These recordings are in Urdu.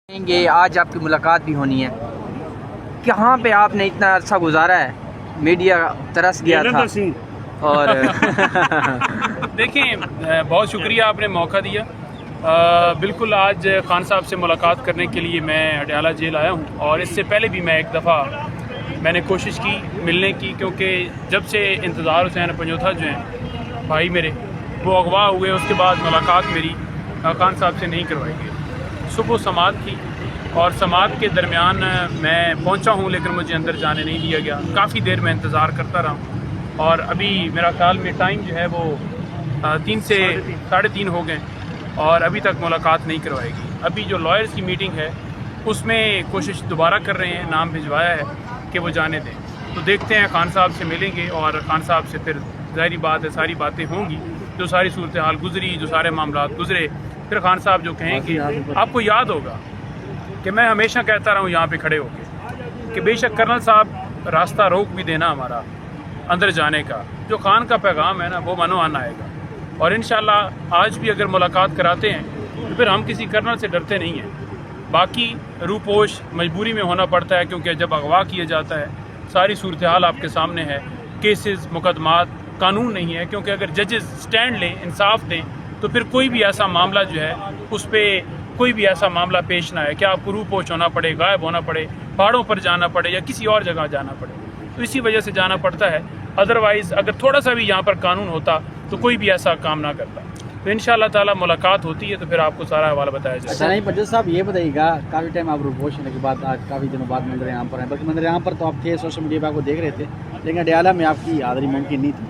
گے آج آپ کی ملاقات بھی ہونی ہے. کہاں پہ آپ نے اتنا عرصہ گزارا ہے؟ میڈیا ترس گیا تھا اور دیکھیں بہت شکریہ آپ نے موقع دیا. بالکل آج خان صاحب سے ملاقات کرنے کے لیے میں اڈیالہ جیل آیا ہوں، اور اس سے پہلے بھی میں ایک دفعہ میں نے کوشش کی ملنے کی، کیونکہ جب سے انتظار حسین پنجوتھا جو ہیں بھائی میرے وہ اغوا ہوئے، اس کے بعد ملاقات میری خان صاحب سے نہیں کروائی گئی. صبح سماعت تھی اور سماعت کے درمیان میں پہنچا ہوں، لیکن مجھے اندر جانے نہیں دیا گیا. کافی دیر میں انتظار کرتا رہا ہوں، اور ابھی میرا خیال میں ٹائم جو ہے وہ 3 سے 3:30 ہو گئے اور ابھی تک ملاقات نہیں کروائی گئی. ابھی جو لائرز کی میٹنگ ہے اس میں کوشش دوبارہ کر رہے ہیں، نام بھجوایا ہے کہ وہ جانے دیں. تو دیکھتے ہیں، خان صاحب سے ملیں گے اور خان صاحب سے پھر ظاہری بات ہے ساری باتیں ہوں گی، جو ساری صورتحال گزری، جو سارے معاملات گزرے. پھر خان صاحب جو کہیں گے، آپ کو یاد ہوگا کہ میں ہمیشہ کہتا رہا ہوں یہاں پہ کھڑے ہو کے کہ بے شک کرنل صاحب راستہ روک بھی دینا ہمارا اندر جانے کا، جو خان کا پیغام ہے نا وہ منوان آئے گا. اور انشاءاللہ آج بھی اگر ملاقات کراتے ہیں تو پھر ہم کسی کرنل سے ڈرتے نہیں ہیں. باقی روپوش مجبوری میں ہونا پڑتا ہے، کیونکہ جب اغوا کیا جاتا ہے ساری صورتحال آپ کے سامنے ہے. کیسز، مقدمات، قانون نہیں ہے، کیونکہ اگر ججز سٹینڈ لیں، انصاف دیں، تو پھر کوئی بھی ایسا معاملہ جو ہے اس پہ کوئی بھی ایسا معاملہ پیش نہ آئے کہ آپ کو روپوش ہونا پڑے، غائب ہونا پڑے، پہاڑوں پر جانا پڑے یا کسی اور جگہ جانا پڑے. تو اسی وجہ سے جانا پڑتا ہے. ادروائز اگر تھوڑا سا بھی یہاں پر قانون ہوتا تو کوئی بھی ایسا کام نہ کرتا. تو انشاءاللہ تعالی ملاقات ہوتی ہے تو پھر آپ کو سارا حوالہ بتایا جائے گا. نہیں پنجوتھا صاحب یہ بتائیے گا، کافی ٹائم آپ روپوش ہونے کے بعد آج کافی دنوں بعد مندر یہاں پر ہیں، بلکہ مندر یہاں پر تو آپ تھے، سوشل میڈیا پہ آپ کو دیکھ رہے تھے، لیکن اڈیالہ میں آپ کی حاضری ممکن نہیں تھی.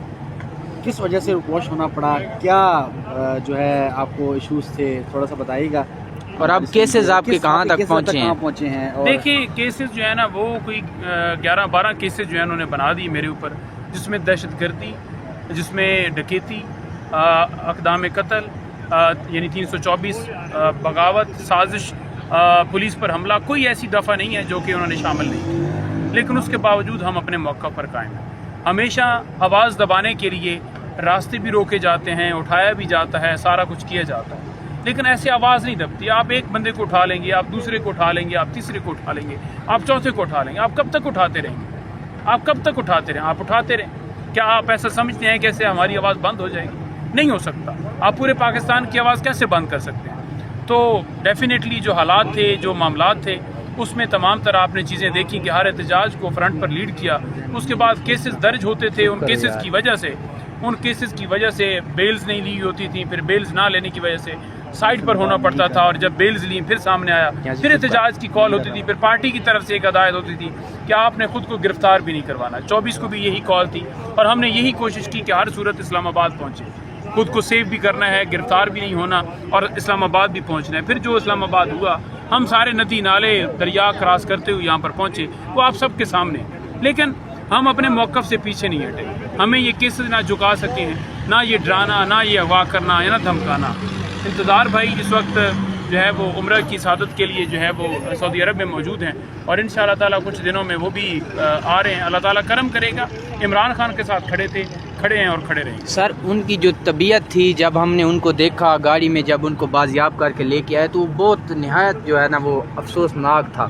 کس وجہ سے روپوش ہونا پڑا؟ کیا جو ہے آپ کو ایشوز تھے؟ تھوڑا سا بتائیے گا. اور اب کیسز آپ کے کہاں تک پہنچے ہیں؟ دیکھیے کیسز جو ہے نا وہ کوئی 11-12 کیسز جو ہے انہوں نے بنا دی میرے اوپر، جس میں دہشت گردی، جس میں ڈکیتی، اقدام قتل یعنی 324، بغاوت، سازش، پولیس پر حملہ. کوئی ایسی دفعہ نہیں ہے جو کہ انہوں نے شامل نہیں کی. لیکن اس کے باوجود ہم اپنے موقع پر قائم ہیں. ہمیشہ آواز دبانے کے لیے راستے بھی روکے جاتے ہیں، اٹھایا بھی جاتا ہے، سارا کچھ کیا جاتا ہے، لیکن ایسے آواز نہیں دبتی. آپ ایک بندے کو اٹھا لیں گے، آپ دوسرے کو اٹھا لیں گے، آپ تیسرے کو اٹھا لیں گے، آپ چوتھے کو اٹھا لیں گے. آپ کب تک اٹھاتے رہیں گے؟ آپ کب تک اٹھاتے رہیں؟ آپ اٹھاتے رہیں. کیا آپ ایسا سمجھتے ہیں کہ ایسے ہماری آواز بند ہو جائے گی؟ نہیں ہو سکتا. آپ پورے پاکستان کی آواز کیسے بند کر سکتے ہیں؟ تو ڈیفینیٹلی جو حالات تھے، جو معاملات تھے، اس میں تمام طرح آپ نے چیزیں دیکھی کہ ہر احتجاج کو فرنٹ پر لیڈ کیا. اس کے بعد کیسز درج ہوتے تھے، ان کیسز کی وجہ سے بیلز نہیں لی ہوتی تھی، پھر بیلز نہ لینے کی وجہ سے سائٹ پر ہونا پڑتا تھا، اور جب بیلز لیں پھر سامنے آیا، پھر احتجاج کی کال ہوتی تھی، پھر پارٹی کی طرف سے ایک ہدایت ہوتی تھی کہ آپ نے خود کو گرفتار بھی نہیں کروانا. 24 کو بھی یہی کال تھی، اور ہم نے یہی کوشش کی کہ ہر صورت اسلام آباد پہنچے. خود کو سیف بھی کرنا ہے، گرفتار بھی نہیں ہونا، اور اسلام آباد بھی پہنچنا ہے. پھر جو اسلام آباد ہوا، ہم سارے ندی نالے دریا کراس کرتے ہوئے یہاں پر پہنچے، وہ آپ سب کے سامنے. لیکن ہم اپنے موقف سے پیچھے نہیں ہٹے. ہمیں یہ کیسز نہ جھکا سکے ہیں، نہ یہ ڈرانا، نہ یہ اغوا کرنا یا نہ دھمکانا. انتظار بھائی اس وقت جو ہے وہ عمرہ کی سعادت کے لیے جو ہے وہ سعودی عرب میں موجود ہیں، اور انشاءاللہ تعالیٰ کچھ دنوں میں وہ بھی آ رہے ہیں. اللہ تعالیٰ کرم کرے گا. عمران خان کے ساتھ کھڑے تھے، کھڑے ہیں اور کھڑے رہیں گے. سر ان کی جو طبیعت تھی، جب ہم نے ان کو دیکھا گاڑی میں، جب ان کو بازیاب کر کے لے کے آئے، تو وہ بہت نہایت جو ہے نا وہ افسوسناک تھا.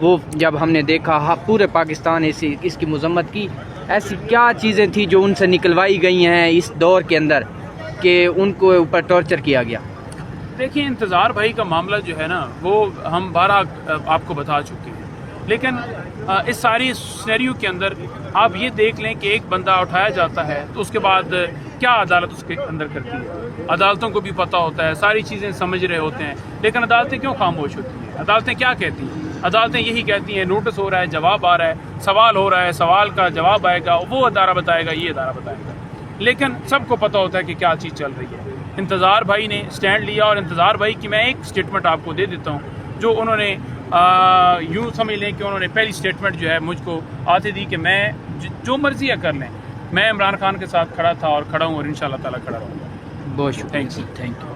وہ جب ہم نے دیکھا پورے پاکستان اس کی مذمت کی. ایسی کیا چیزیں تھیں جو ان سے نکلوائی گئی ہیں اس دور کے اندر کہ ان کو اوپر ٹارچر کیا گیا؟ دیکھیں انتظار بھائی کا معاملہ جو ہے نا وہ ہم 12 آپ کو بتا چکے ہیں، لیکن اس ساری سینیریو کے اندر آپ یہ دیکھ لیں کہ ایک بندہ اٹھایا جاتا ہے تو اس کے بعد کیا عدالت اس کے اندر کرتی ہے. عدالتوں کو بھی پتہ ہوتا ہے، ساری چیزیں سمجھ رہے ہوتے ہیں، لیکن عدالتیں کیوں خاموش ہوتی ہیں؟ عدالتیں کیا کہتی ہیں؟ عدالتیں یہی کہتی ہیں نوٹس ہو رہا ہے، جواب آ رہا ہے، سوال ہو رہا ہے، سوال کا جواب آئے گا، وہ ادارہ بتائے گا، یہ ادارہ بتائے گا. لیکن سب کو پتہ ہوتا ہے کہ کیا چیز چل رہی ہے. انتظار بھائی نے سٹینڈ لیا، اور انتظار بھائی کی میں ایک سٹیٹمنٹ آپ کو دے دیتا ہوں، جو انہوں نے یوں سمجھ لیں کہ انہوں نے پہلی سٹیٹمنٹ جو ہے مجھ کو آتے دی کہ میں جو مرضی ہے کر لیں، میں عمران خان کے ساتھ کھڑا تھا اور کھڑا ہوں، اور انشاءاللہ تعالیٰ کھڑا رہوں گا. بہت شکریہ. Thank you.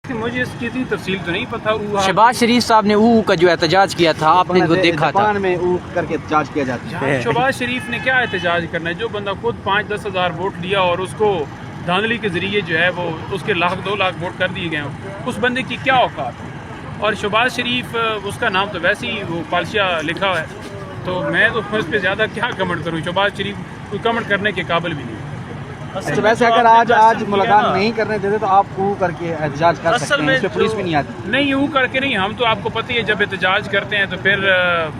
مجھے اس کی اتنی تفصیل تو نہیں پتہ. شہباز شریف صاحب نے کا جو احتجاج کیا تھا، آپ نے وہ دیکھا تھا؟ جاپان میں کر کے احتجاج کیا جاتا ہے. شہباز شریف نے کیا احتجاج کرنا ہے؟ جو بندہ خود 5-10 ہزار ووٹ لیا اور اس کو دھاندلی کے ذریعے جو ہے وہ اس کے 1-2 لاکھ ووٹ کر دیے گئے ہیں، اس بندے کی کیا اوقات ہے؟ اور شہباز شریف اس کا نام تو ویسے ہی وہ پالشیا لکھا ہوا ہے، تو میں تو اس پہ زیادہ کیا کمنٹ کروں. شہباز شریف کوئی کمنٹ کرنے کے قابل بھی نہیں. تو ویسے اگر آج ملاقات نہیں کرنے دیتے تو آپ کو کر کے احتجاج کر سکتے ہیں، اس پہ پولیس بھی نہیں آتی. نہیں یوں کر کے نہیں، ہم تو آپ کو پتہ ہی ہے جب احتجاج کرتے ہیں تو پھر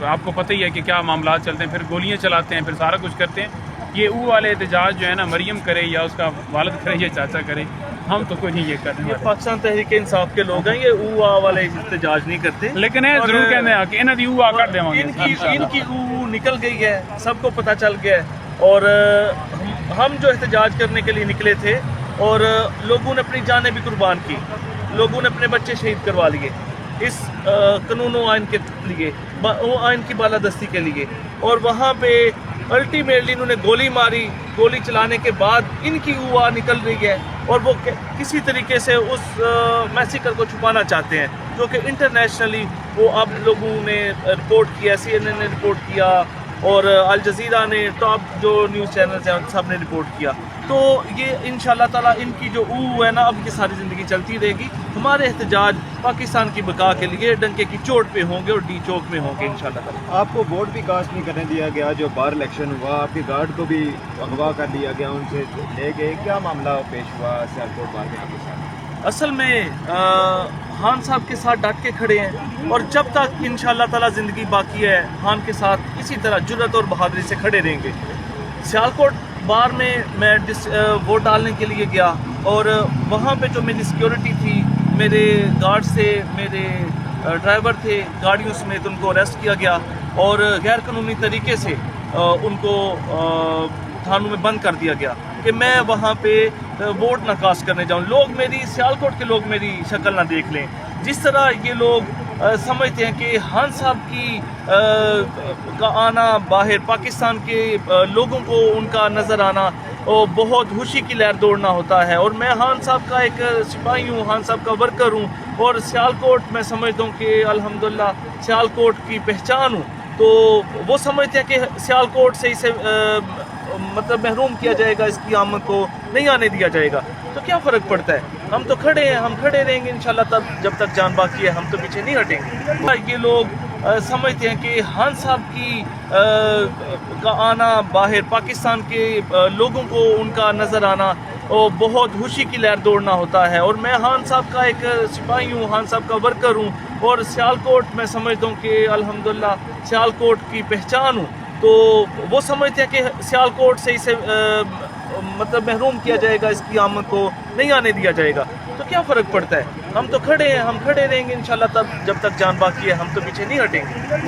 آپ کو پتہ ہی ہے کہ کیا معاملات چلتے ہیں، پھر گولیاں چلاتے ہیں، پھر سارا کچھ کرتے ہیں. یہ او والے احتجاج جو ہے نا مریم کرے یا اس کا والد کرے یا چاچا کرے، ہم تو کوئی نہیں یہ کرنے. یہ پاکستان تحریک انصاف کے لوگ ہیں، یہ او والے احتجاج نہیں کرتے. لیکن یہ ضرور کہنے ہیں کہ انہوں دی او آ کر دیں گے. ان کی او نکل گئی ہے، سب کو پتہ چل گیا ہے. اور ہم جو احتجاج کرنے کے لیے نکلے تھے اور لوگوں نے اپنی جانیں بھی قربان کی، لوگوں نے اپنے بچے شہید کروا لیے اس قانون و آئین کے لیے، آئین کی بالادستی کے لیے. اور وہاں پہ الٹیمیٹلی انہوں نے گولی ماری. گولی چلانے کے بعد ان کی او نکل رہی ہے اور وہ کسی طریقے سے اس میسیکر کو چھپانا چاہتے ہیں، جو کہ انٹرنیشنلی وہ اب لوگوں نے رپورٹ کیا، CNN نے رپورٹ کیا اور الجزیرہ نے، ٹاپ جو نیوز چینلز ہیں سب نے رپورٹ کیا. تو یہ انشاءاللہ تعالیٰ ان کی جو او ہے نا اب کی ساری زندگی چلتی رہے گی. ہمارے احتجاج پاکستان کی بقا کے لیے ڈنکے کی چوٹ پہ ہوں گے اور ڈی چوک میں ہوں گے انشاءاللہ تعالیٰ. آپ کو ووٹ بھی کاسٹ نہیں کرنے دیا گیا، جو بار الیکشن ہوا آپ کے گارڈ کو بھی اغوا کر لیا گیا، ان سے لے گئے، کیا معاملہ پیش ہوا سیالکوٹ بار میں آپ کے ساتھ؟ اصل میں خان صاحب کے ساتھ ڈٹ کے کھڑے ہیں اور جب تک انشاءاللہ تعالیٰ زندگی باقی ہے خان کے ساتھ اسی طرح جرأت اور بہادری سے کھڑے رہیں گے. سیالکوٹ بار میں ووٹ ڈالنے کے لیے گیا اور وہاں پہ جو میری سیکیورٹی تھی، میرے گارڈ سے، میرے ڈرائیور تھے، گاڑیوں سمیت ان کو اریسٹ کیا گیا اور غیر قانونی طریقے سے ان کو تھانوں میں بند کر دیا گیا کہ میں وہاں پہ ووٹ نہ کاسٹ کرنے جاؤں. لوگ میری سیالکوٹ کے لوگ میری شکل نہ دیکھ لیں. جس طرح یہ لوگ سمجھتے ہیں کہ خان صاحب کی کا آنا باہر پاکستان کے لوگوں کو ان کا نظر آنا بہت خوشی کی لہر دوڑنا ہوتا ہے. اور میں خان صاحب کا ایک سپاہی ہوں، خان صاحب کا ورکر ہوں اور سیالکوٹ میں سمجھتا ہوں کہ الحمدللہ سیالکوٹ کی پہچان ہوں. تو وہ سمجھتے ہیں کہ سیالکوٹ سے اسے مطلب محروم کیا جائے گا، اس کی آمد کو نہیں آنے دیا جائے گا. تو کیا فرق پڑتا ہے؟ ہم تو کھڑے ہیں، ہم کھڑے رہیں گے انشاءاللہ تب جب تک جان باقی ہے، ہم تو پیچھے نہیں ہٹیں گے. یہ لوگ سمجھتے ہیں کہ خان صاحب کی کا آنا باہر پاکستان کے لوگوں کو ان کا نظر آنا بہت خوشی کی لہر دوڑنا ہوتا ہے. اور میں خان صاحب کا ایک سپاہی ہوں، خان صاحب کا ورکر ہوں اور سیالکوٹ میں سمجھتا ہوں کہ الحمدللہ سیالکوٹ کی پہچان ہوں. تو وہ سمجھتے ہیں کہ سیالکوٹ سے اسے مطلب محروم کیا جائے گا، اس کی آمد کو نہیں آنے دیا جائے گا. تو کیا فرق پڑتا ہے؟ ہم تو کھڑے ہیں، ہم کھڑے رہیں گے انشاءاللہ تب جب تک جان باقی ہے، ہم تو پیچھے نہیں ہٹیں گے.